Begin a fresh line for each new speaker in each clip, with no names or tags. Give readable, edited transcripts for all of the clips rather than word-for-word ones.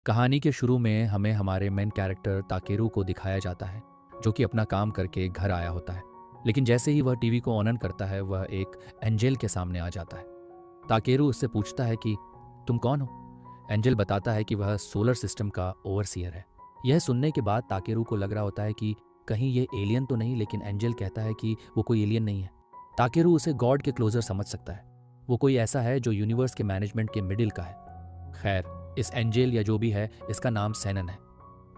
कहानी के शुरू में हमें हमारे मेन कैरेक्टर ताकेरू को दिखाया जाता है, जो कि अपना काम करके घर आया होता है। लेकिन जैसे ही वह टीवी को ऑन करता है, वह एक एंजेल के सामने आ जाता है। ताकेरू उससे पूछता है कि तुम कौन हो। एंजेल बताता है कि वह सोलर सिस्टम का ओवरसीयर है। यह सुनने के बाद ताकेरू को लग रहा होता है कि कहीं ये एलियन तो नहीं, लेकिन एंजेल कहता है कि वो कोई एलियन नहीं है। ताकेरू उसे गॉड के क्लोजर समझ सकता है। वो कोई ऐसा है जो यूनिवर्स के मैनेजमेंट के मिडिल का है। खैर, इस एंजेल या जो भी है, इसका नाम सेनन है।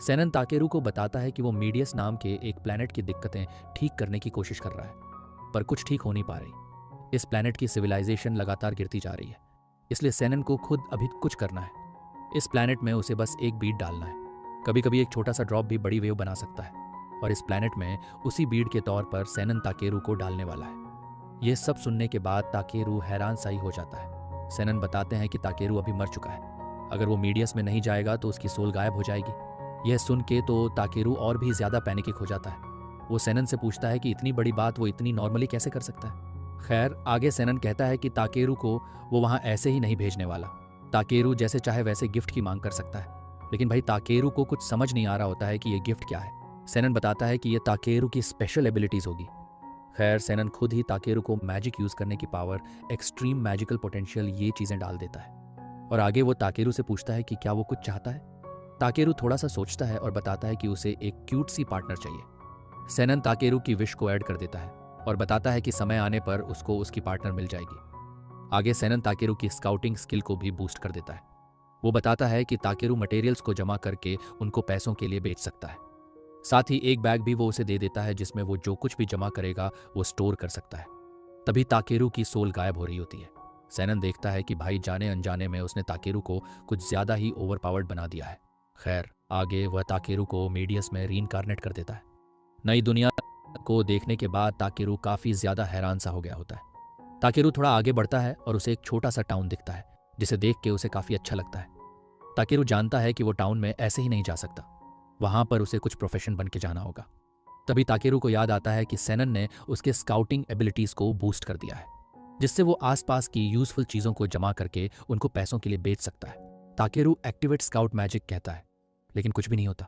सेनन ताकेरू को बताता है कि वो मीडियस नाम के एक प्लैनेट की दिक्कतें ठीक करने की कोशिश कर रहा है, पर कुछ ठीक हो नहीं पा रही। इस प्लैनेट की सिविलाइजेशन लगातार गिरती जा रही है, इसलिए सेनन को खुद अभी कुछ करना है। इस प्लैनेट में उसे बस एक बीड डालना है। कभी कभी एक छोटा सा ड्रॉप भी बड़ी वेव बना सकता है, और इस प्लैनेट में उसी बीड के तौर पर सेनन ताकेरू को डालने वाला है। यह सब सुनने के बाद ताकेरू हैरान सा ही हो जाता है। सेनन बताते हैं कि ताकेरू अभी मर चुका है। अगर वो मीडियस में नहीं जाएगा तो उसकी सोल गायब हो जाएगी। यह सुन के तो ताकेरू और भी ज्यादा पैनिक हो जाता है। वो सेनन से पूछता है कि इतनी बड़ी बात वो इतनी नॉर्मली कैसे कर सकता है। खैर, आगे सेनन कहता है कि ताकेरू को वो वहां ऐसे ही नहीं भेजने वाला। ताकेरू जैसे चाहे वैसे गिफ्ट की मांग कर सकता है, लेकिन भाई ताकेरू को कुछ समझ नहीं आ रहा होता है कि ये गिफ्ट क्या है। सेनन बताता है कि ये ताकेरू की स्पेशल एबिलिटीज होगी। खैर, सेनन खुद ही ताकेरू को मैजिक यूज करने की पावर, एक्सट्रीम मैजिकल पोटेंशियल, ये चीजें डाल देता है। और आगे वो ताकेरू से पूछता है कि क्या वो कुछ चाहता है। ताकेरू थोड़ा सा सोचता है और बताता है कि उसे एक क्यूट सी पार्टनर चाहिए। सेनन ताकेरू की विश को ऐड कर देता है और बताता है कि समय आने पर उसको उसकी पार्टनर मिल जाएगी। आगे सेनन ताकेरू की स्काउटिंग स्किल को भी बूस्ट कर देता है। वो बताता है कि ताकेरू मटेरियल्स को जमा करके उनको पैसों के लिए बेच सकता है। साथ ही एक बैग भी वो उसे दे देता है, जिसमें वो जो कुछ भी जमा करेगा वो स्टोर कर सकता है। तभी ताकेरू की सोल गायब हो रही होती है। सेनन देखता है कि भाई जाने अनजाने में उसने ताकेरू को कुछ ज्यादा ही ओवरपावर्ड बना दिया है। खैर, आगे वह ताकेरू को मीडियस में रीइंकार्नेट कर देता है। नई दुनिया को देखने के बाद ताकेरू काफी ज्यादा हैरान सा हो गया होता है। ताकेरू थोड़ा आगे बढ़ता है और उसे एक छोटा सा टाउन दिखता है, जिसे देख के उसे काफी अच्छा लगता है। ताकेरू जानता है कि वो टाउन में ऐसे ही नहीं जा सकता, वहां पर उसे कुछ प्रोफेशन बन के जाना होगा। तभी ताकेरू को याद आता है कि सेनन ने उसके स्काउटिंग एबिलिटीज को बूस्ट कर दिया है, जिससे वो आसपास की यूजफुल चीजों को जमा करके उनको पैसों के लिए बेच सकता है। ताकेरू एक्टिवेट स्काउट मैजिक कहता है, लेकिन कुछ भी नहीं होता।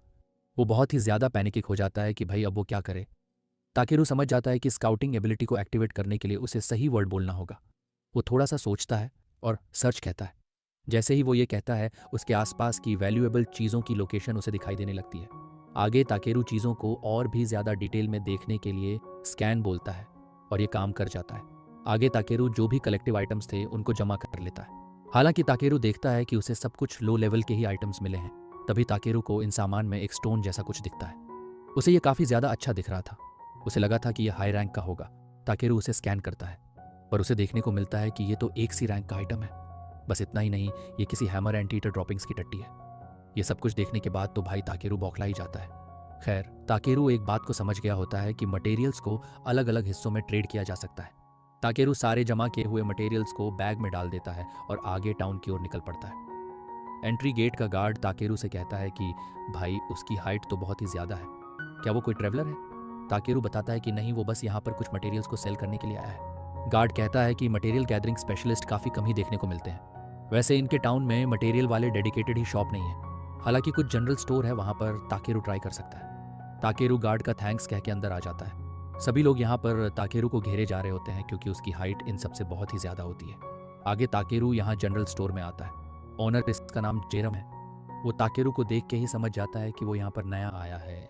वो बहुत ही ज्यादा पैनिक हो जाता है कि भाई अब वो क्या करे। ताकेरू समझ जाता है कि स्काउटिंग एबिलिटी को एक्टिवेट करने के लिए उसे सही वर्ड बोलना होगा। वो थोड़ा सा सोचता है और सर्च कहता है। जैसे ही वो ये कहता है, उसके आसपास की वैल्यूएबल चीजों की लोकेशन उसे दिखाई देने लगती है। आगे ताकेरू चीजों को और भी ज्यादा डिटेल में देखने के लिए स्कैन बोलता है, और ये काम कर जाता है। आगे ताकेरू जो भी कलेक्टिव आइटम्स थे उनको जमा कर लेता है। हालांकि ताकेरू देखता है कि उसे सब कुछ लो लेवल के ही आइटम्स मिले हैं। तभी ताकेरू को इन सामान में एक स्टोन जैसा कुछ दिखता है। उसे ये काफी ज्यादा अच्छा दिख रहा था। उसे लगा था कि यह हाई रैंक का होगा। ताकेरू उसे स्कैन करता है, पर उसे देखने को मिलता है कि ये तो एक सी रैंक का आइटम है। बस इतना ही नहीं, ये किसी हैमर एंटीटर ड्रॉपिंग्स की टट्टी है। ये सब कुछ देखने के बाद तो भाई ताकेरू बौखला ही जाता है। खैर, ताकेरू एक बात को समझ गया होता है कि मटेरियल्स को अलग अलग हिस्सों में ट्रेड किया जा सकता है। ताकेरू सारे जमा किए हुए मटेरियल्स को बैग में डाल देता है और आगे टाउन की ओर निकल पड़ता है। एंट्री गेट का गार्ड ताकेरू से कहता है कि भाई उसकी हाइट तो बहुत ही ज्यादा है, क्या वो कोई ट्रेवलर है। ताकेरू बताता है कि नहीं, वो बस यहाँ पर कुछ मटेरियल्स को सेल करने के लिए आया है। गार्ड कहता है कि मटेरियल गैदरिंग स्पेशलिस्ट काफी कम ही देखने को मिलते हैं। वैसे इनके टाउन में मटेरियल वाले डेडिकेटेड ही शॉप नहीं है। हालांकि कुछ जनरल स्टोर है, वहां पर ताकेरू ट्राई कर सकता है। ताकेरू गार्ड का थैंक्स कह के अंदर आ जाता है। सभी लोग यहाँ पर ताकेरू को घेरे जा रहे होते हैं, क्योंकि उसकी हाइट इन सबसे बहुत ही ज्यादा होती है। आगे ताकेरू यहाँ जनरल स्टोर में आता है। ओनर, इसका नाम जेरम है। वो ताकेरू को देख के ही समझ जाता है कि वो यहाँ पर नया आया है।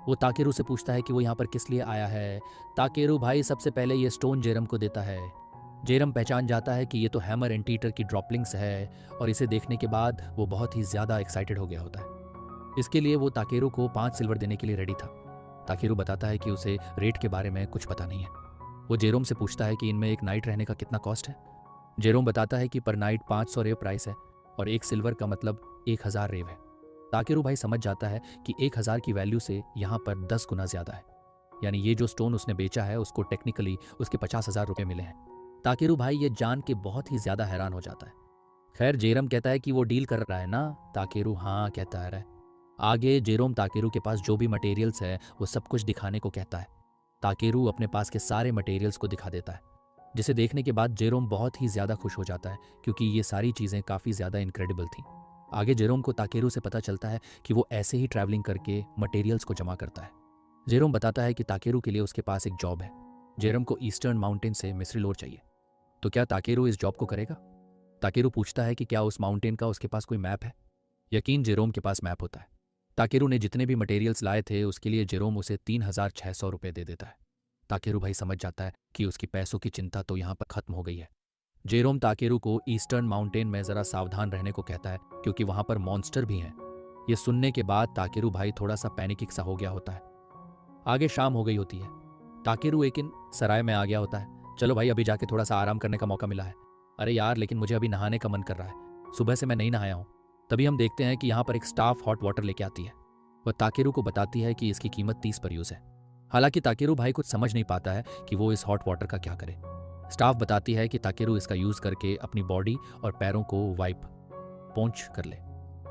वो ताकेरू से पूछता है कि वो यहाँ पर किस लिए आया है। ताकेरू भाई सबसे पहले ये स्टोन जेरम को देता है। जेरम पहचान जाता है कि ये तो हैमर एंटीटर की ड्रॉपलिंग्स है, और इसे देखने के बाद वो बहुत ही ज्यादा एक्साइटेड हो गया होता है। इसके लिए वो ताकेरू को 5 सिल्वर देने के लिए रेडी था। ताकेरू बताता है कि उसे रेट के बारे में कुछ पता नहीं है। वो जेरोम से पूछता है कि इनमें एक नाइट रहने का कितना कॉस्ट है। जेरोम बताता है कि पर नाइट 500 रेव प्राइस है, और 1 सिल्वर का मतलब 1000 रेव है। ताकेरू भाई समझ जाता है कि 1000 की वैल्यू से यहाँ पर 10 गुना ज्यादा है, यानी ये जो स्टोन उसने बेचा है उसको टेक्निकली उसके 50,000 रुपये मिले हैं। ताकेरू भाई ये जान के बहुत ही ज्यादा हैरान हो जाता है। खैर, जेरम कहता है कि वो डील कर रहा है ना। ताकेरू हाँ कहता है। आगे जेरोम ताकेरू के पास जो भी मटेरियल्स है वो सब कुछ दिखाने को कहता है। ताकेरू अपने पास के सारे मटेरियल्स को दिखा देता है, जिसे देखने के बाद जेरोम बहुत ही ज्यादा खुश हो जाता है, क्योंकि ये सारी चीजें काफी ज्यादा इनक्रेडिबल थी। आगे जेरोम को ताकेरू से पता चलता है कि वो ऐसे ही ट्रैवलिंग करके मटेरियल्स को जमा करता है। जेरोम बताता है कि ताकेरू के लिए उसके पास एक जॉब है। जेरोम को ईस्टर्न माउंटेन से मिस्री लोर चाहिए। तो क्या ताकेरू इस जॉब को करेगा? ताकेरू पूछता है कि क्या उस माउंटेन का उसके पास कोई मैप है। यकीन जेरोम के पास मैप होता है। ताकेरू ने जितने भी मटेरियल्स लाए थे उसके लिए जेरोम उसे 3,600 रुपये दे देता है। ताकेरू भाई समझ जाता है कि उसकी पैसों की चिंता तो यहाँ पर खत्म हो गई है। जेरोम ताकेरू को ईस्टर्न माउंटेन में ज़रा सावधान रहने को कहता है क्योंकि वहाँ पर मॉन्स्टर भी हैं। ये सुनने के बाद ताकेरू भाई थोड़ा सा पैनिक सा हो गया होता है। आगे शाम हो गई होती है। ताकेरू एक इन सराय में आ गया होता है। चलो भाई अभी जाके थोड़ा सा आराम करने का मौका मिला है। अरे यार लेकिन मुझे अभी नहाने का मन कर रहा है, सुबह से मैं नहीं नहाया हूँ। तभी हम देखते हैं कि यहाँ पर एक स्टाफ हॉट वाटर लेके आती है। वह ताकेरू को बताती है कि इसकी कीमत 30 पर यूज़ है। हालांकि ताकेरू भाई कुछ समझ नहीं पाता है कि वो इस हॉट वाटर का क्या करे। स्टाफ बताती है कि ताकेरू इसका यूज़ करके अपनी बॉडी और पैरों को वाइप पोंछ कर ले।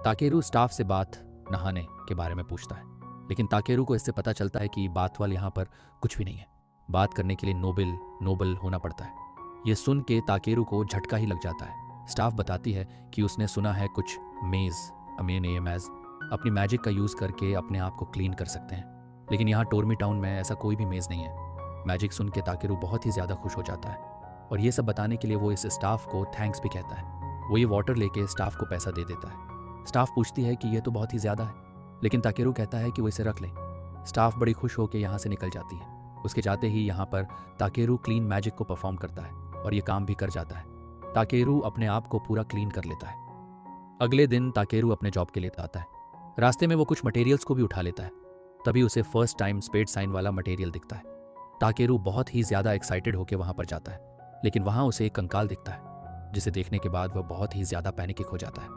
ताकेरू स्टाफ से बात नहाने के बारे में पूछता है, लेकिन ताकेरू को इससे पता चलता है कि बात वाल यहाँ पर कुछ भी नहीं है। बात करने के लिए नोबल होना पड़ता है। ये सुन के ताकेरू को झटका ही लग जाता है। स्टाफ बताती है कि उसने सुना है कुछ मेज अपनी मैजिक का यूज़ करके अपने आप को क्लीन कर सकते हैं, लेकिन यहाँ टोरमी टाउन में ऐसा कोई भी मेज़ नहीं है। मैजिक सुन के ताकेरू बहुत ही ज़्यादा खुश हो जाता है और ये सब बताने के लिए वो इस स्टाफ को थैंक्स भी कहता है। वो ये वाटर लेके स्टाफ को पैसा दे देता है। स्टाफ पूछती है कि ये तो बहुत ही ज़्यादा है, लेकिन ताकेरू कहता है कि वो इसे रख ले। स्टाफ बड़ी खुश होकर यहाँ से निकल जाती है। उसके जाते ही यहाँ पर ताकेरू क्लीन मैजिक को परफॉर्म करता है और ये काम भी कर जाता है। ताकेरू अपने आप को पूरा क्लीन कर लेता है। अगले दिन ताकेरू अपने जॉब के लिए आता है। रास्ते में वो कुछ मटेरियल्स को भी उठा लेता है। तभी उसे फर्स्ट टाइम स्पेड साइन वाला मटेरियल दिखता है। ताकेरू बहुत ही ज़्यादा एक्साइटेड होकर वहाँ पर जाता है, लेकिन वहाँ उसे एक कंकाल दिखता है, जिसे देखने के बाद वह बहुत ही ज़्यादा पैनिक हो जाता है।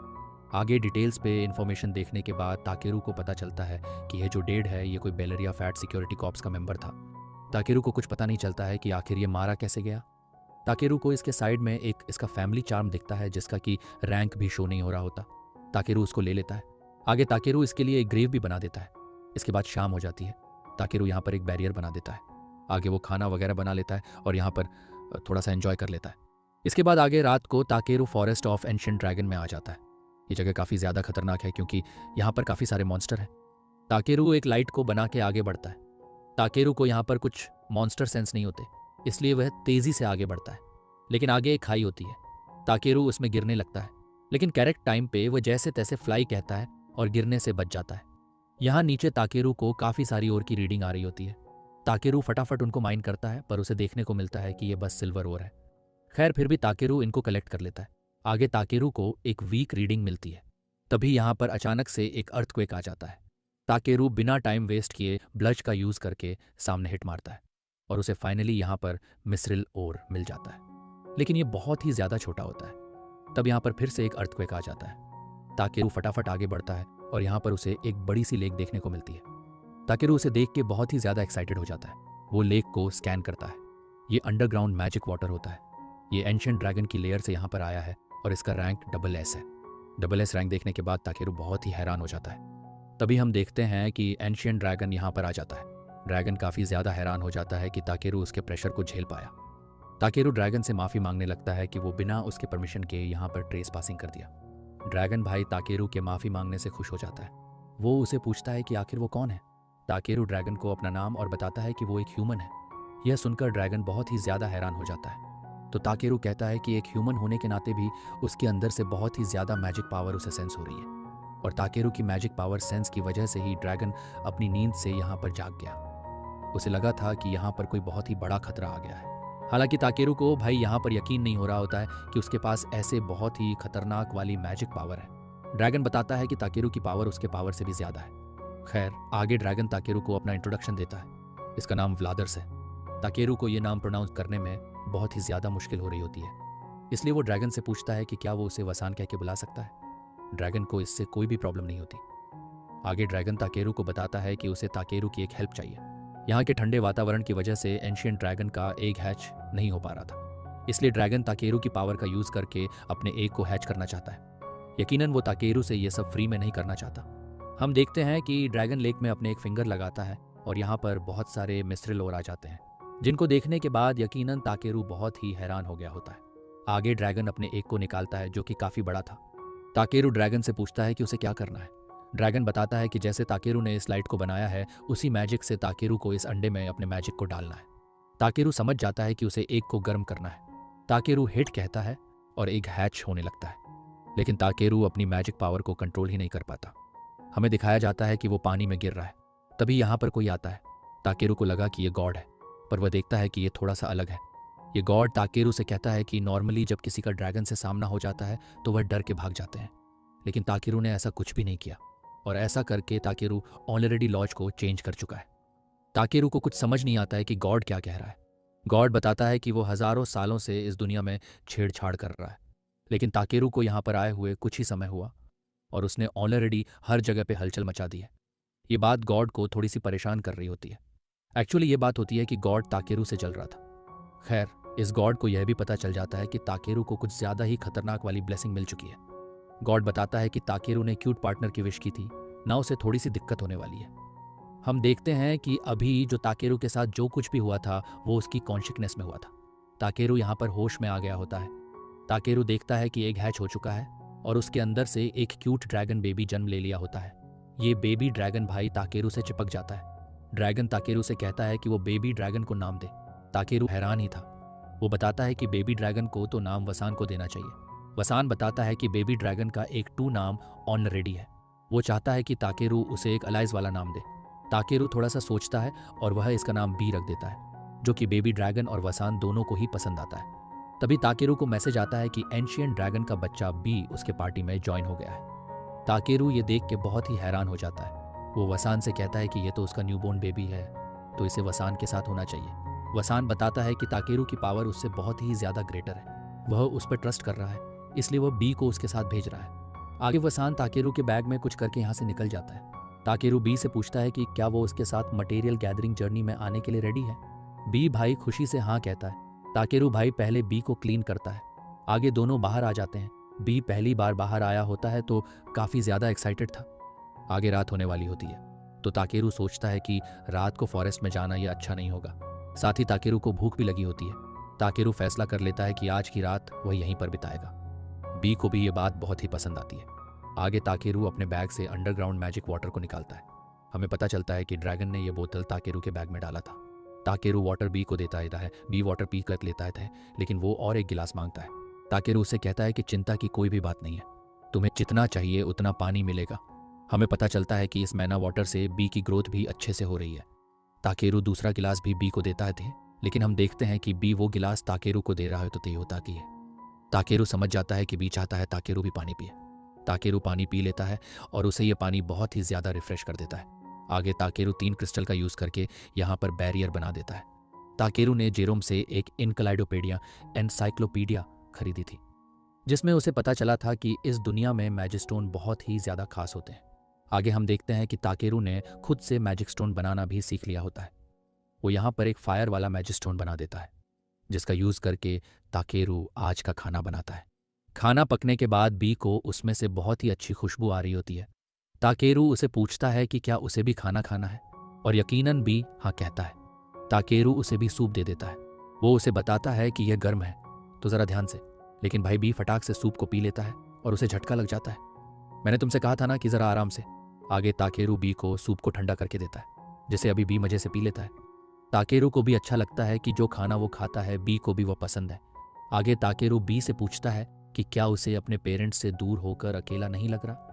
आगे डिटेल्स पे इन्फॉर्मेशन देखने के बाद ताकेरू को पता चलता है कि यह जो डेड है ये कोई बेलरिया फैट सिक्योरिटी कॉर्प्स का मेंबर था। ताकेरू को कुछ पता नहीं चलता है कि आखिर ये मारा कैसे गया। ताकेरू को इसके साइड में एक इसका फैमिली चार्म दिखता है जिसका कि रैंक भी शो नहीं हो रहा होता। ताकेरू उसको ले लेता है। आगे ताकेरू इसके लिए एक ग्रेव भी बना देता है। इसके बाद शाम हो जाती है। ताकेरू यहाँ पर एक बैरियर बना देता है। आगे वो खाना वगैरह बना लेता है और यहाँ पर थोड़ा सा एंजॉय कर लेता है। इसके बाद आगे रात को ताकेरू फॉरेस्ट ऑफ एंशिएंट ड्रैगन में आ जाता है। ये जगह काफ़ी ज़्यादा खतरनाक है क्योंकि यहाँ पर काफ़ी सारे मॉन्स्टर हैं। ताकेरू एक लाइट को बना के आगे बढ़ता है। ताकेरू को यहाँ पर कुछ मॉन्स्टर सेंस नहीं होते, इसलिए वह तेज़ी से आगे बढ़ता है। लेकिन आगे एक खाई होती है। ताकेरू उसमें गिरने लगता है, लेकिन करेक्ट टाइम पे वह जैसे तैसे फ्लाई कहता है और गिरने से बच जाता है। यहाँ नीचे ताकेरू को काफ़ी सारी ओर की रीडिंग आ रही होती है। ताकेरू फटाफट उनको माइन करता है, पर उसे देखने को मिलता है कि ये बस सिल्वर ओर है। खैर फिर भी ताकेरू इनको कलेक्ट कर लेता है। आगे ताकेरू को एक वीक रीडिंग मिलती है। तभी यहाँ पर अचानक से एक अर्थक्वेक आ जाता है। ताकेरू बिना टाइम वेस्ट किए ब्लच का यूज़ करके सामने हिट मारता है और उसे फाइनली यहाँ पर मिस्रिल ओर मिल जाता है, लेकिन ये बहुत ही ज़्यादा छोटा होता है। तब यहाँ पर फिर से एक अर्थक्वेक आ जाता है। ताकेरू फटाफट आगे बढ़ता है और यहाँ पर उसे एक बड़ी सी लेक देखने को मिलती है। ताकेरू उसे देख के बहुत ही ज़्यादा एक्साइटेड हो जाता है। वो लेक को स्कैन करता है। ये अंडरग्राउंड मैजिक वाटर होता है। ये एंशिएंट ड्रैगन की लेयर से यहाँ पर आया है और इसका रैंक SS है। SS रैंक देखने के बाद ताकेरू बहुत ही हैरान हो जाता है। तभी हम देखते हैं कि एंशिएंट ड्रैगन यहाँ पर आ जाता है। ड्रैगन काफ़ी ज़्यादा हैरान हो जाता है कि ताकेरू उसके प्रेशर को झेल पाया। ताकेरू ड्रैगन से माफ़ी मांगने लगता है कि वो बिना उसके परमिशन के यहाँ पर ट्रेस पासिंग कर दिया। ड्रैगन भाई ताकेरू के माफ़ी मांगने से खुश हो जाता है। वो उसे पूछता है कि आखिर वो कौन है। ताकेरू ड्रैगन को अपना नाम और बताता है कि वो एक ह्यूमन है। यह सुनकर ड्रैगन बहुत ही ज़्यादा हैरान हो जाता है। तो ताकेरू कहता है कि एक ह्यूमन होने के नाते भी उसके अंदर से बहुत ही ज़्यादा मैजिक पावर उसे सेंस हो रही है, और ताकेरू की मैजिक पावर सेंस की वजह से ही ड्रैगन अपनी नींद से यहाँ पर जाग गया। उसे लगा था कि यहाँ पर कोई बहुत ही बड़ा खतरा आ गया है। हालांकि ताकेरू को भाई यहाँ पर यकीन नहीं हो रहा होता है कि उसके पास ऐसे बहुत ही खतरनाक वाली मैजिक पावर है। ड्रैगन बताता है कि ताकेरू की पावर उसके पावर से भी ज़्यादा है। खैर आगे ड्रैगन ताकेरू को अपना इंट्रोडक्शन देता है। इसका नाम व्लादर्स है। ताकेरू को ये नाम प्रोनाउंस करने में बहुत ही ज़्यादा मुश्किल हो रही होती है, इसलिए वो ड्रैगन से पूछता है कि क्या वो उसे वसान कह के बुला सकता है। ड्रैगन को इससे कोई भी प्रॉब्लम नहीं होती। आगे ड्रैगन ताकेरू को बताता है कि उसे ताकेरू की एक हेल्प चाहिए। यहाँ के ठंडे वातावरण की वजह से एंशिएंट ड्रैगन का एग हैच नहीं हो पा रहा था, इसलिए ड्रैगन ताकेरू की पावर का यूज़ करके अपने एग को हैच करना चाहता है। यकीनन वो ताकेरू से ये सब फ्री में नहीं करना चाहता। हम देखते हैं कि ड्रैगन लेक में अपने एक फिंगर लगाता है और यहाँ पर बहुत सारे मिस्ट्रिल और आ जाते हैं, जिनको देखने के बाद यकीनन ताकेरू बहुत ही हैरान हो गया होता है। आगे ड्रैगन अपने एग को निकालता है जो कि काफ़ी बड़ा था। ताकेरू ड्रैगन से पूछता है कि उसे क्या करना है। ड्रैगन बताता है कि जैसे ताकेरू ने इस लाइट को बनाया है, उसी मैजिक से ताकेरू को इस अंडे में अपने मैजिक को डालना है। ताकेरू समझ जाता है कि उसे एग को गर्म करना है। ताकेरू हिट कहता है और एग हैच होने लगता है, लेकिन ताकेरू अपनी मैजिक पावर को कंट्रोल ही नहीं कर पाता। हमें दिखाया जाता है कि वो पानी में गिर रहा है। तभी यहाँ पर कोई आता है। ताकेरू को लगा कि ये गॉड है, पर वह देखता है कि ये थोड़ा सा अलग है। ये गॉड ताकेरू से कहता है कि नॉर्मली जब किसी का ड्रैगन से सामना हो जाता है तो वह डर के भाग जाते हैं, लेकिन ताकेरू ने ऐसा कुछ भी नहीं किया, और ऐसा करके ताकेरू ऑलरेडी लॉज को चेंज कर चुका है। ताकेरू को कुछ समझ नहीं आता है कि गॉड क्या कह रहा है। गॉड बताता है कि वो हजारों सालों से इस दुनिया में छेड़छाड़ कर रहा है, लेकिन ताकेरू को यहाँ पर आए हुए कुछ ही समय हुआ और उसने ऑलरेडी हर जगह पे हलचल मचा दी है। ये बात गॉड को थोड़ी सी परेशान कर रही होती है। एक्चुअली ये बात होती है कि गॉड ताकेरू से जल रहा था। खैर, इस गॉड को यह भी पता चल जाता है कि ताकेरू को कुछ ज्यादा ही खतरनाक वाली ब्लेसिंग मिल चुकी है। गॉड बताता है कि ताकेरू ने क्यूट पार्टनर की विश की थी, ना उसे थोड़ी सी दिक्कत होने वाली है। हम देखते हैं कि अभी जो ताकेरू के साथ जो कुछ भी हुआ था वो उसकी कॉन्शियसनेस में हुआ था। ताकेरू यहाँ पर होश में आ गया होता है। ताकेरू देखता है कि एग हैच हो चुका है और उसके अंदर से एक क्यूट ड्रैगन बेबी जन्म ले लिया होता है। ये बेबी ड्रैगन भाई ताकेरू से चिपक जाता है। ड्रैगन ताकेरू से कहता है कि वो बेबी ड्रैगन को नाम दे। ताकेरू हैरान ही था। वो बताता है कि बेबी ड्रैगन को तो नाम वसान को देना चाहिए। वसान बताता है कि बेबी ड्रैगन का एक टू नाम ऑलरेडी है। वो चाहता है कि ताकेरू उसे एक अलाइज वाला नाम दे। ताकेरू थोड़ा सा सोचता है और वह इसका नाम बी रख देता है, जो कि बेबी ड्रैगन और वसान दोनों को ही पसंद आता है। तभी ताकेरू को मैसेज आता है कि एंशियंट ड्रैगन का बच्चा बी उसके पार्टी में ज्वाइन हो गया है। ताकेरू ये देख के बहुत ही हैरान हो जाता है। वो वसान से कहता है कि ये तो उसका न्यूबॉर्न बेबी है, तो इसे वसान के साथ होना चाहिए। वसान बताता है कि ताकेरू की पावर उससे बहुत ही ज्यादा ग्रेटर है। वह उस पर ट्रस्ट कर रहा है, इसलिए वह बी को उसके साथ भेज रहा है। आगे वसान ताकेरू के बैग में कुछ करके यहाँ से निकल जाता है। ताकेरू बी से पूछता है कि क्या वो उसके साथ मटेरियल गैदरिंग जर्नी में आने के लिए रेडी है। बी भाई खुशी से हाँ कहता है। ताकेरू भाई पहले बी को क्लीन करता है। आगे दोनों बाहर आ जाते हैं। बी पहली बार बाहर आया होता है तो काफ़ी ज़्यादा एक्साइटेड था। आगे रात होने वाली होती है, तो ताकेरू सोचता है कि रात को फॉरेस्ट में जाना यह अच्छा नहीं होगा। साथ ही ताकेरू को भूख भी लगी होती है। ताकेरू फैसला कर लेता है कि आज की रात वह यहीं पर बिताएगा। बी को भी ये बात बहुत ही पसंद आती है। आगे ताकेरू अपने बैग से अंडरग्राउंड मैजिक वाटर को निकालता है। हमें पता चलता है कि ड्रैगन ने यह बोतल ताकेरू के बैग में डाला था। ताकेरू वाटर बी को देता है। बी वाटर पी कर लेता है, लेकिन वो और एक गिलास मांगता है। ताकेरू उससे कहता है कि चिंता की कोई भी बात नहीं है, तुम्हें जितना चाहिए उतना पानी मिलेगा। हमें पता चलता है कि इस मैना वाटर से बी की ग्रोथ भी अच्छे से हो रही है। ताकेरू दूसरा गिलास भी बी को देता है, लेकिन हम देखते हैं कि बी वो गिलास ताकेरू को दे रहा है तो तय होता की है। ताकेरू समझ जाता है कि बी चाहता है ताकेरू भी पानी पिए। ताकेरू पानी पी लेता है और उसे ये पानी बहुत ही ज्यादा रिफ्रेश कर देता है। आगे ताकेरू 3 क्रिस्टल का यूज करके यहाँ पर बैरियर बना देता है। ताकेरू ने जेरोम से एक इनकलाइडोपेडिया एनसाइक्लोपीडिया खरीदी थी, जिसमें उसे पता चला था कि इस दुनिया में मैजिक स्टोन बहुत ही ज्यादा खास होते हैं। आगे हम देखते हैं कि ताकेरू ने खुद से मैजिक स्टोन बनाना भी सीख लिया होता है। वो यहाँ पर एक फायर वाला मैजिक स्टोन बना देता है, जिसका यूज करके ताकेरू आज का खाना बनाता है। खाना पकने के बाद बी को उसमें से बहुत ही अच्छी खुशबू आ रही होती है। ताकेरू उसे पूछता है कि क्या उसे भी खाना खाना है, और यकीनन बी हाँ कहता है। ताकेरू उसे भी सूप दे देता है। वो उसे बताता है कि यह गर्म है, तो जरा ध्यान से। लेकिन भाई बी फटाक से सूप को पी लेता है और उसे झटका लग जाता है। मैंने तुमसे कहा था ना कि जरा आराम से। आगे ताकेरू बी को सूप को ठंडा करके देता है, जिसे अभी बी मजे से पी लेता है। ताकेरू को भी अच्छा लगता है कि जो खाना वो खाता है बी को भी वो पसंद है। आगे ताकेरू बी से पूछता है कि क्या उसे अपने पेरेंट्स से दूर होकर अकेला नहीं लग रहा।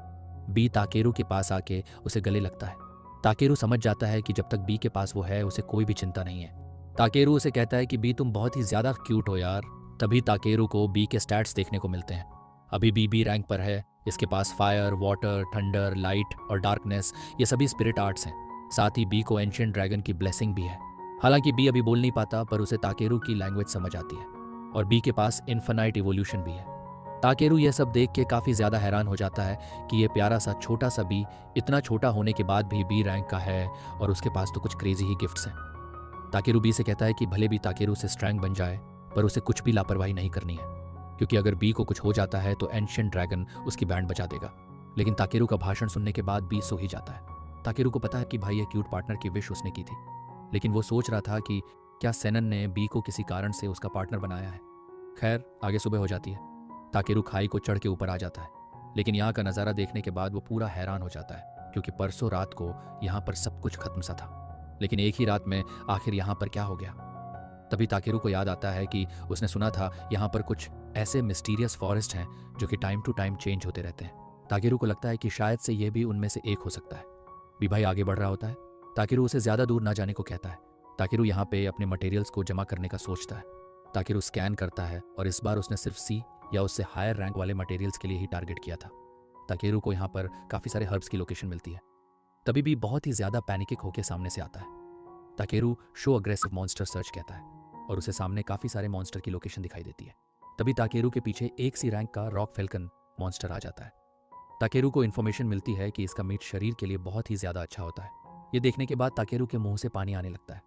बी ताकेरू के पास आके उसे गले लगता है। ताकेरू समझ जाता है कि जब तक बी के पास वो है उसे कोई भी चिंता नहीं है। ताकेरू उसे कहता है कि बी तुम बहुत ही ज्यादा क्यूट हो यार। तभी ताकेरू को बी के स्टैट्स देखने को मिलते हैं। अभी बी रैंक पर है। इसके पास फायर, वाटर, थंडर, लाइट और डार्कनेस ये सभी स्पिरिट आर्ट्स हैं। साथ ही बी को एंशिएंट ड्रैगन की ब्लेसिंग भी है। हालांकि बी अभी बोल नहीं पाता, पर उसे ताकेरू की लैंग्वेज समझ आती है, और बी के पास इन्फिनाइट इवोल्यूशन भी है। ताकेरू यह सब देख के काफ़ी ज़्यादा हैरान हो जाता है कि ये प्यारा सा छोटा सा बी इतना छोटा होने के बाद भी बी रैंक का है, और उसके पास तो कुछ क्रेजी ही गिफ्ट्स हैं। ताकेरू बी से कहता है कि भले भी ताकेरू से स्ट्रैंग बन जाए, पर उसे कुछ भी लापरवाही नहीं करनी है, क्योंकि अगर बी को कुछ हो जाता है तो एंशिएंट ड्रैगन उसकी बैंड बचा देगा। लेकिन ताकेरू का भाषण सुनने के बाद बी सो ही जाता है। ताकेरू को पता है कि भाई ये क्यूट पार्टनर की विश उसने की थी, लेकिन वो सोच रहा था कि क्या सेनन ने बी को किसी कारण से उसका पार्टनर बनाया है। खैर, आगे सुबह हो जाती है। ताकेरू खाई को चढ़ के ऊपर आ जाता है। लेकिन यहाँ का नज़ारा देखने के बाद वो पूरा हैरान हो जाता है, क्योंकि परसों रात को यहाँ पर सब कुछ खत्म सा था, लेकिन एक ही रात में आखिर यहाँ पर क्या हो गया। तभी ताकेरू को याद आता है कि उसने सुना था यहाँ पर कुछ ऐसे मिस्टीरियस फॉरेस्ट हैं जो कि टाइम टू टाइम चेंज होते रहते हैं। ताकेरू को लगता है कि शायद से ये भी उनमें से एक हो सकता है। बी भाई आगे बढ़ रहा होता है। ताकेरू उसे ज़्यादा दूर ना जाने को कहता है। ताकेरू यहाँ पे अपने मटेरियल्स को जमा करने का सोचता है। ताकेरू स्कैन करता है और इस बार उसने सिर्फ सी या उससे हायर रैंक वाले मटेरियल्स के लिए ही टारगेट किया था। ताकेरू को यहाँ पर काफ़ी सारे हर्ब्स की लोकेशन मिलती है। तभी भी बहुत ही ज़्यादा पैनिकिक होकर सामने से आता है। ताकेरू शो अग्रेसिव मॉन्स्टर सर्च कहता है और उसे सामने काफ़ी सारे मॉन्स्टर की लोकेशन दिखाई देती है। तभी ताकेरू के पीछे एक सी रैंक का रॉक फेल्कन मॉन्स्टर आ जाता है। ताकेरू को इन्फॉर्मेशन मिलती है कि इसका मीट शरीर के लिए बहुत ही ज़्यादा अच्छा होता है। ये देखने के बाद ताकेरू के मुंह से पानी आने लगता है।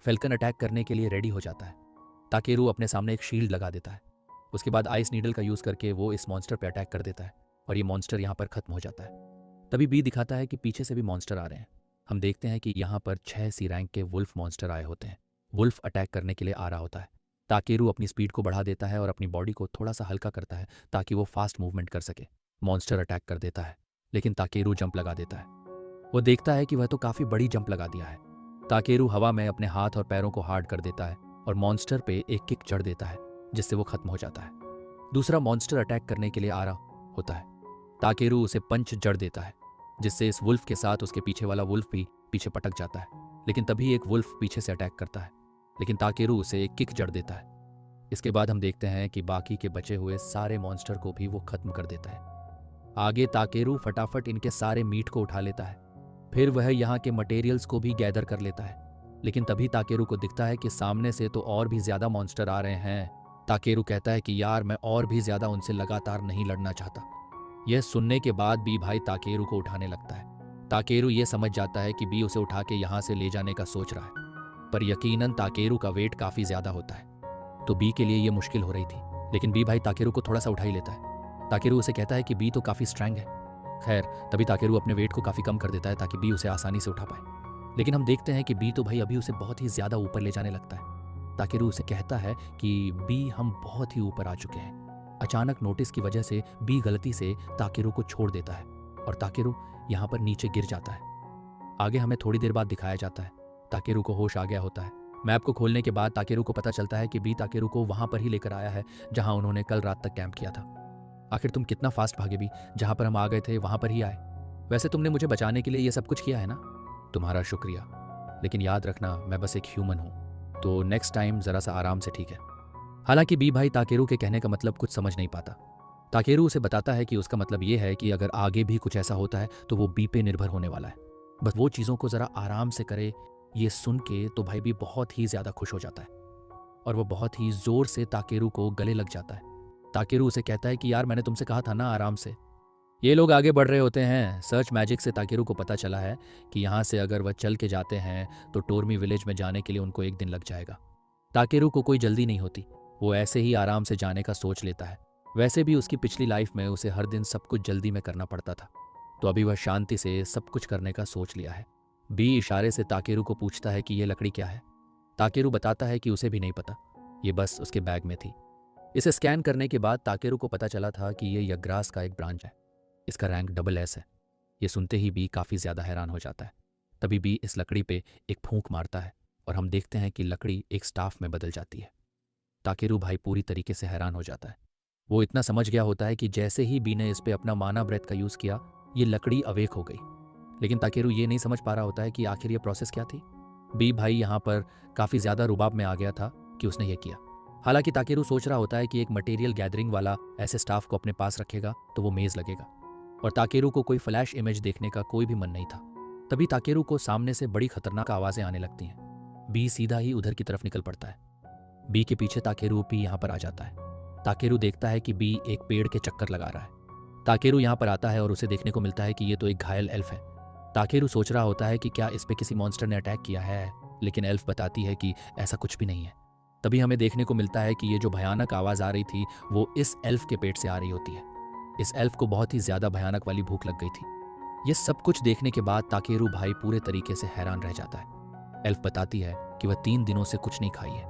फेल्कन अटैक करने के लिए रेडी हो जाता है। ताकेरू अपने सामने एक शील्ड लगा देता है। उसके बाद आइस नीडल का यूज़ करके वो इस मॉन्स्टर पर अटैक कर देता है और ये मॉन्स्टर यहाँ पर खत्म हो जाता है। तभी बी दिखाता है कि पीछे से भी मॉन्स्टर आ रहे हैं। हम देखते हैं कि यहाँ पर 6 सी रैंक के वुल्फ मॉन्स्टर आए होते हैं। वुल्फ अटैक करने के लिए आ रहा होता है। ताकेरू अपनी स्पीड को बढ़ा देता है और अपनी बॉडी को थोड़ा सा हल्का करता है ताकि वो फास्ट मूवमेंट कर सके। मॉन्स्टर अटैक कर देता है, लेकिन ताकेरू जंप लगा देता है। वो देखता है कि वह तो काफ़ी बड़ी जंप लगा दिया है। ताकेरू हवा में अपने हाथ और पैरों को हार्ड कर देता है और मॉन्स्टर पे एक किक चढ़ देता है, जिससे वो खत्म हो जाता है। दूसरा मॉन्स्टर अटैक करने के लिए आ रहा होता है। ताकेरू उसे पंच जड़ देता है, जिससे इस वुल्फ के साथ उसके पीछे वाला वुल्फ भी पीछे पटक जाता है। लेकिन तभी एक वुल्फ पीछे से अटैक करता है, लेकिन ताकेरू उसे एक किक जड़ देता है। इसके बाद हम देखते हैं कि बाकी के बचे हुए सारे मॉन्स्टर को भी वो खत्म कर देता है। आगे ताकेरू फटाफट इनके सारे मीट को उठा लेता है। फिर वह यहाँ के मटेरियल्स को भी गैदर कर लेता है। लेकिन तभी ताकेरू को दिखता है कि सामने से तो और भी ज्यादा मॉन्स्टर आ रहे हैं। ताकेरू कहता है कि यार मैं और भी ज्यादा उनसे लगातार नहीं लड़ना चाहता। यह सुनने के बाद बी भाई ताकेरू को उठाने लगता है। ताकेरू ये समझ जाता है कि बी उसे उठा के यहाँ से ले जाने का सोच रहा है, पर यकीनन ताकेरू का वेट काफ़ी ज़्यादा होता है, तो बी के लिए ये मुश्किल हो रही थी। लेकिन बी भाई ताकेरू को थोड़ा सा उठा ही लेता है। ताकेरू उसे कहता है कि बी तो काफ़ी स्ट्रैंग है। खैर, तभी ताकेरू अपने वेट को काफ़ी कम कर देता है ताकि बी उसे आसानी से उठा पाए। लेकिन हम देखते हैं कि बी तो भाई अभी उसे बहुत ही ज़्यादा ऊपर ले जाने लगता है। ताकेरू उसे कहता है कि बी हम बहुत ही ऊपर आ चुके हैं। अचानक नोटिस की वजह से बी गलती से ताकेरू को छोड़ देता है और ताकेरू यहाँ पर नीचे गिर जाता है। आगे हमें थोड़ी देर बाद दिखाया जाता है ताकेरू को होश आ गया होता है। मैप को खोलने के बाद ताकेरू को पता चलता है कि बी ताकेरू को वहां पर ही लेकर आया है जहां उन्होंने कल रात तक कैंप किया था। आखिर तुम कितना फास्ट भागे बी, जहां पर हम आ गए थे वहां पर ही आए। वैसे तुमने मुझे बचाने के लिए ये सब कुछ किया है ना, तुम्हारा शुक्रिया। लेकिन याद रखना मैं बस एक ह्यूमन हूँ, तो नेक्स्ट टाइम ज़रा सा आराम से, ठीक है। हालांकि बी भाई ताकेरू के कहने का मतलब कुछ समझ नहीं पाता। ताकेरू उसे बताता है कि उसका मतलब ये है कि अगर आगे भी कुछ ऐसा होता है तो वो बी पे निर्भर होने वाला है, बस वो चीज़ों को ज़रा आराम से करे। ये सुन के तो भाई भी बहुत ही ज़्यादा खुश हो जाता है और वो बहुत ही ज़ोर से ताकेरू को गले लग जाता है। ताकेरू उसे कहता है कि यार मैंने तुमसे कहा था ना आराम से। ये लोग आगे बढ़ रहे होते हैं। सर्च मैजिक से ताकेरू को पता चला है कि यहाँ से अगर वह चल के जाते हैं तो टोरमी विलेज में जाने के लिए उनको 1 दिन लग जाएगा। ताकेरू को कोई जल्दी नहीं होती, वो ऐसे ही आराम से जाने का सोच लेता है। वैसे भी उसकी पिछली लाइफ में उसे हर दिन सब कुछ जल्दी में करना पड़ता था, तो अभी वह शांति से सब कुछ करने का सोच लिया है। बी इशारे से ताकेरू को पूछता है कि ये लकड़ी क्या है। ताकेरू बताता है कि उसे भी नहीं पता, ये बस उसके बैग में थी। इसे स्कैन करने के बाद ताकेरू को पता चला था कि ये यग्रास का एक ब्रांच है। इसका रैंक SS है। ये सुनते ही बी काफ़ी ज़्यादा हैरान हो जाता है। तभी बी इस लकड़ी पे एक फूंक मारता है और हम देखते हैं कि लकड़ी एक स्टाफ में बदल जाती है। ताकेरू भाई पूरी तरीके से हैरान हो जाता है। वो इतना समझ गया होता है कि जैसे ही बी ने इस पे अपना माना ब्रेथ का यूज़ किया, ये लकड़ी अवेक हो गई। लेकिन ताकेरू ये नहीं समझ पा रहा होता है कि आखिर ये प्रोसेस क्या थी। बी भाई यहाँ पर काफ़ी ज़्यादा रुबाब में आ गया था कि उसने ये किया। हालांकि ताकेरू सोच रहा होता है कि एक मटेरियल गैदरिंग वाला ऐसे स्टाफ को अपने पास रखेगा तो वो मेज़ लगेगा, और ताकेरू को कोई फ्लैश इमेज देखने का कोई भी मन नहीं था। तभी ताकेरू को सामने से बड़ी खतरनाक आवाज़ें आने लगती हैं। बी सीधा ही उधर की तरफ निकल पड़ता है। बी के पीछे ताकेरू भी यहाँ पर आ जाता है। ताकेरू देखता है कि बी एक पेड़ के चक्कर लगा रहा है। ताकेरू यहाँ पर आता है और उसे देखने को मिलता है कि ये तो एक घायल एल्फ है। ताकेरू सोच रहा होता है कि क्या इस पे किसी मॉन्स्टर ने अटैक किया है, लेकिन एल्फ बताती है कि ऐसा कुछ भी नहीं है। तभी हमें देखने को मिलता है कि ये जो भयानक आवाज़ आ रही थी वो इस एल्फ के पेट से आ रही होती है। इस एल्फ को बहुत ही ज़्यादा भयानक वाली भूख लग गई थी। ये सब कुछ देखने के बाद ताकेरू भाई पूरे तरीके से हैरान रह जाता है। एल्फ बताती है कि वह 3 दिनों से कुछ नहीं खाई है,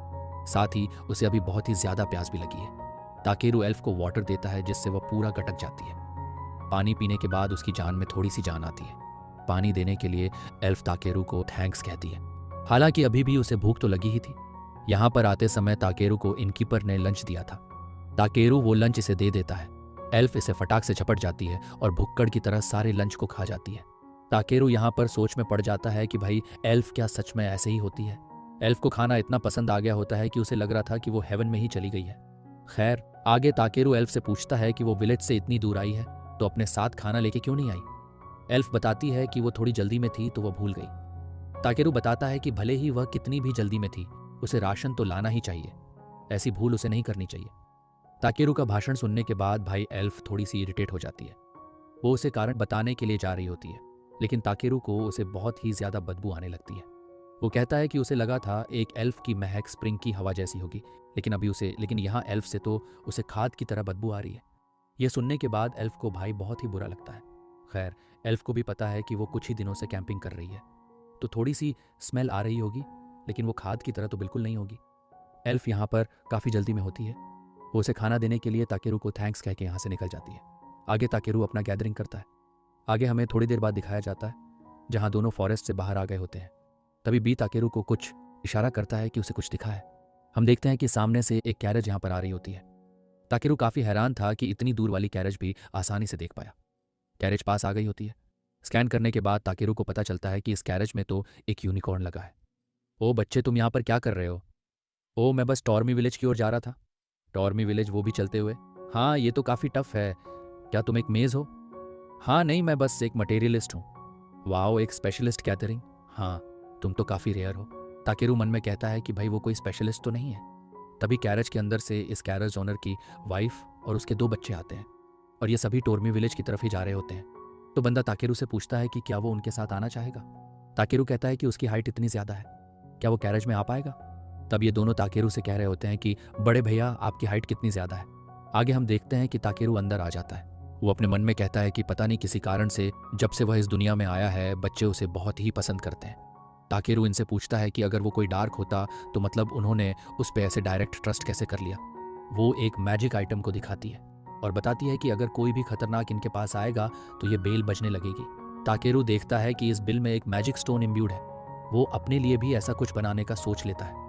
साथ ही उसे अभी बहुत ही ज़्यादा प्यास भी लगी है। ताकेरू एल्फ को वाटर देता है जिससे वह पूरा गटक जाती है। पानी पीने के बाद उसकी जान में थोड़ी सी जान आती है। पानी देने के लिए एल्फ ताकेरू को थैंक्स कहती है। हालांकि अभी भी उसे भूख तो लगी ही थी। यहाँ पर आते समय ताकेरू को इनकीपर ने लंच दिया था। ताकेरू वो लंच इसे दे देता है। एल्फ इसे फटाक से झपट जाती है और भुक्कड़ की तरह सारे लंच को खा जाती है। ताकेरू यहाँ पर सोच में पड़ जाता है कि भाई एल्फ क्या सच में ऐसे ही होती है। एल्फ को खाना इतना पसंद आ गया होता है कि उसे लग रहा था कि वो हेवन में ही चली गई है। खैर, आगे ताकेरू एल्फ से पूछता है कि वो विलेज से इतनी दूर आई है तो अपने साथ खाना लेके क्यों नहीं आई। एल्फ बताती है कि वो थोड़ी जल्दी में थी तो वो भूल गई। ताकेरू बताता है कि भले ही वह कितनी भी जल्दी में थी, उसे राशन तो लाना ही चाहिए, ऐसी भूल उसे नहीं करनी चाहिए। ताकेरू का भाषण सुनने के बाद भाई एल्फ थोड़ी सी इरिटेट हो जाती है। वो उसे कारण बताने के लिए जा रही होती है, लेकिन ताकेरू को उसे बहुत ही ज्यादा बदबू आने लगती है। वो कहता है कि उसे लगा था एक एल्फ की महक स्प्रिंग की हवा जैसी होगी, लेकिन यहाँ एल्फ से तो उसे खाद की तरह बदबू आ रही है। यह सुनने के बाद एल्फ को भाई बहुत ही बुरा लगता है। खैर, एल्फ को भी पता है कि वो कुछ ही दिनों से कैंपिंग कर रही है, तो थोड़ी सी स्मेल आ रही होगी, लेकिन वो खाद की तरह तो बिल्कुल नहीं होगी। एल्फ यहाँ पर काफ़ी जल्दी में होती है। वो उसे खाना देने के लिए ताकेरू को थैंक्स कह के यहाँ से निकल जाती है। आगे ताकेरू अपना गैदरिंग करता है। आगे हमें थोड़ी देर बाद दिखाया जाता है जहाँ दोनों फॉरेस्ट से बाहर आ गए होते हैं। तभी बी ताकेरू को कुछ इशारा करता है कि उसे कुछ दिखा है। हम देखते हैं कि सामने से एक कैरेज यहाँ पर आ रही होती है। ताकेरू काफ़ी हैरान था कि इतनी दूर वाली कैरेज भी आसानी से देख पाया। कैरेज पास आ गई होती है। स्कैन करने के बाद ताकेरू को पता चलता है कि इस कैरेज में तो एक यूनिकॉर्न लगा है। ओ बच्चे, तुम यहाँ पर क्या कर रहे हो? ओ, मैं बस टॉर्मी विलेज की ओर जा रहा था। टॉर्मी विलेज, वो भी चलते हुए? हाँ, ये तो काफ़ी टफ है। क्या तुम एक मेज़ हो? हाँ नहीं, मैं बस एक मटेरियलिस्ट हूँ। वाओ, एक स्पेशलिस्ट गैदरिंग। हाँ, तुम तो काफ़ी रेयर हो। ताकेरू मन में कहता है कि भाई वो कोई स्पेशलिस्ट तो नहीं है। तभी कैरेज के अंदर से इस कैरेज ओनर की वाइफ और उसके 2 बच्चे आते हैं और ये सभी टॉर्मी विलेज की तरफ ही जा रहे होते हैं। तो बंदा ताकेरू से पूछता है कि क्या वो उनके साथ आना चाहेगा। ताकेरू कहता है कि उसकी हाइट इतनी ज़्यादा है, क्या वो कैरेज में आ पाएगा? तब ये दोनों ताकेरू से कह रहे होते हैं कि बड़े भैया, आपकी हाइट कितनी ज़्यादा है। आगे हम देखते हैं कि ताकेरू अंदर आ जाता है। वो अपने मन में कहता है कि पता नहीं किसी कारण से जब से वह इस दुनिया में आया है, बच्चे उसे बहुत ही पसंद करते हैं। ताकेरू इनसे पूछता है कि अगर वो कोई डार्क होता तो मतलब उन्होंने उस पर ऐसे डायरेक्ट ट्रस्ट कैसे कर लिया। वो एक मैजिक आइटम को दिखाती है और बताती है कि अगर कोई भी खतरनाक इनके पास आएगा तो ये बेल बजने लगेगी। ताकेरू देखता है कि इस बिल में एक मैजिक स्टोन इम्ब्यूड है। वो अपने लिए भी ऐसा कुछ बनाने का सोच लेता है।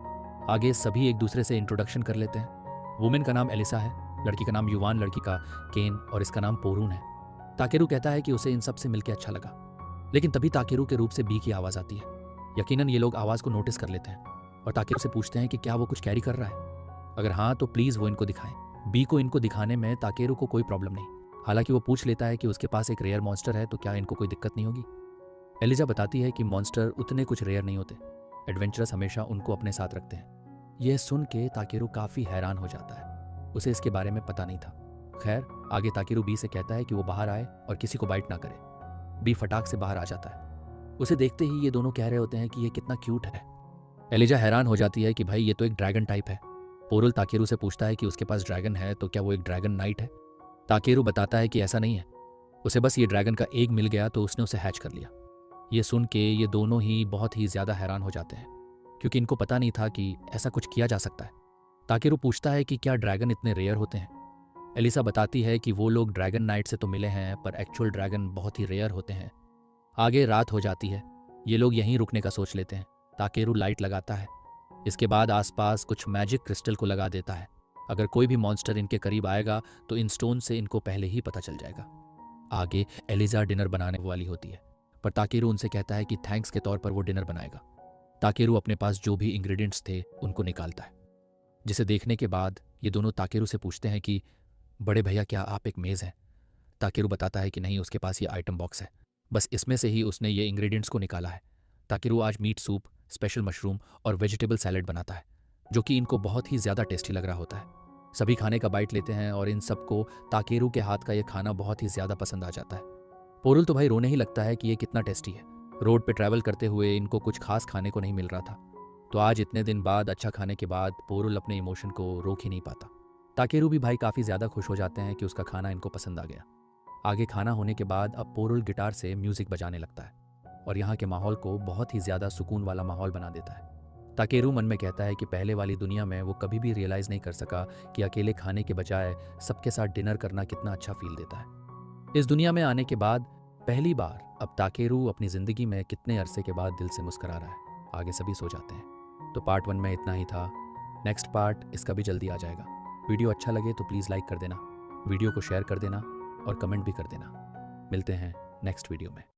आगे सभी एक दूसरे से इंट्रोडक्शन कर लेते हैं। वुमेन का नाम एलिसा है, लड़की का नाम युवान, लड़की का केन और इसका नाम पोरून है। ताकेरू कहता है कि उसे इन सब से मिलकर अच्छा लगा, लेकिन तभी ताकेरू के रूप से बी की आवाज़ आती है। यकीनन ये लोग आवाज़ को नोटिस कर लेते हैं और ताकेरू से पूछते हैं कि क्या वो कुछ कैरी कर रहा है। अगर हाँ तो प्लीज़ वो इनको दिखाएं। बी को इनको दिखाने में ताकेरू को कोई प्रॉब्लम नहीं। हालांकि वो पूछ लेता है कि उसके पास एक रेयर मॉन्स्टर है तो क्या इनको कोई दिक्कत नहीं होगी। एलिजा बताती है कि मॉन्स्टर उतने कुछ रेयर नहीं होते, एडवेंचरस हमेशा उनको अपने साथ रखते हैं। यह सुन के ताकेरू काफ़ी हैरान हो जाता है, उसे इसके बारे में पता नहीं था। खैर, आगे ताकेरू बी से कहता है कि वो बाहर आए और किसी को बाइट ना करे। बी फटाक से बाहर आ जाता है। उसे देखते ही ये दोनों कह रहे होते हैं कि ये कितना क्यूट है। एलिजा हैरान हो जाती है कि भाई ये तो एक ड्रैगन टाइप है। पोरुल ताकेरू से पूछता है कि उसके पास ड्रैगन है तो क्या वो एक ड्रैगन नाइट है। ताकेरू बताता है कि ऐसा नहीं है, उसे बस ये ड्रैगन का एग मिल गया तो उसने उसे हैच कर लिया। ये सुन के ये दोनों ही बहुत ही ज़्यादा हैरान हो जाते हैं, क्योंकि इनको पता नहीं था कि ऐसा कुछ किया जा सकता है। ताकेरू पूछता है कि क्या ड्रैगन इतने रेयर होते हैं। एलिसा बताती है कि वो लोग ड्रैगन नाइट से तो मिले हैं, पर एक्चुअल ड्रैगन बहुत ही रेयर होते हैं। आगे रात हो जाती है। ये लोग यहीं रुकने का सोच लेते हैं। ताकेरू लाइट लगाता है। इसके बाद आसपास कुछ मैजिक क्रिस्टल को लगा देता है। अगर कोई भी मॉन्स्टर इनके करीब आएगा तो इन स्टोन से इनको पहले ही पता चल जाएगा। आगे एलिजा डिनर बनाने वाली होती है, पर ताकेरू उनसे कहता है कि थैंक्स के तौर पर वो डिनर बनाएगा। ताकेरू अपने पास जो भी इंग्रेडिएंट्स थे उनको निकालता है, जिसे देखने के बाद ये दोनों ताकेरू से पूछते हैं कि बड़े भैया, क्या आप एक मेज़ हैं? ताकेरू बताता है कि नहीं, उसके पास ये आइटम बॉक्स है, बस इसमें से ही उसने ये इंग्रेडिएंट्स को निकाला है। ताकेरू आज मीट सूप, स्पेशल मशरूम और वेजिटेबल सैलेड बनाता है, जो कि इनको बहुत ही ज़्यादा टेस्टी लग रहा होता है। सभी खाने का बाइट लेते हैं और इन सबको ताकेरू के हाथ का ये खाना बहुत ही ज़्यादा पसंद आ जाता है। पोरुल तो भाई रोने ही लगता है कि ये कितना टेस्टी है। रोड पे ट्रैवल करते हुए इनको कुछ खास खाने को नहीं मिल रहा था, तो आज इतने दिन बाद अच्छा खाने के बाद पोरुल अपने इमोशन को रोक ही नहीं पाता। ताकेरू भी भाई काफ़ी ज़्यादा खुश हो जाते हैं कि उसका खाना इनको पसंद आ गया। आगे खाना होने के बाद अब पोरुल गिटार से म्यूज़िक बजाने लगता है और यहाँ के माहौल को बहुत ही ज़्यादा सुकून वाला माहौल बना देता है। ताकेरू मन में कहता है कि पहले वाली दुनिया में वो कभी भी रियलाइज़ नहीं कर सका कि अकेले खाने के बजाय सबके साथ डिनर करना कितना अच्छा फील देता है। इस दुनिया में आने के बाद पहली बार अब ताकेरू अपनी ज़िंदगी में कितने अरसे के बाद दिल से मुस्करा रहा है, आगे सभी सो जाते हैं। तो पार्ट 1 में इतना ही था। नेक्स्ट पार्ट इसका भी जल्दी आ जाएगा। वीडियो अच्छा लगे तो प्लीज़ लाइक कर देना, वीडियो को शेयर कर देना और कमेंट भी कर देना। मिलते हैं नेक्स्ट वीडियो में।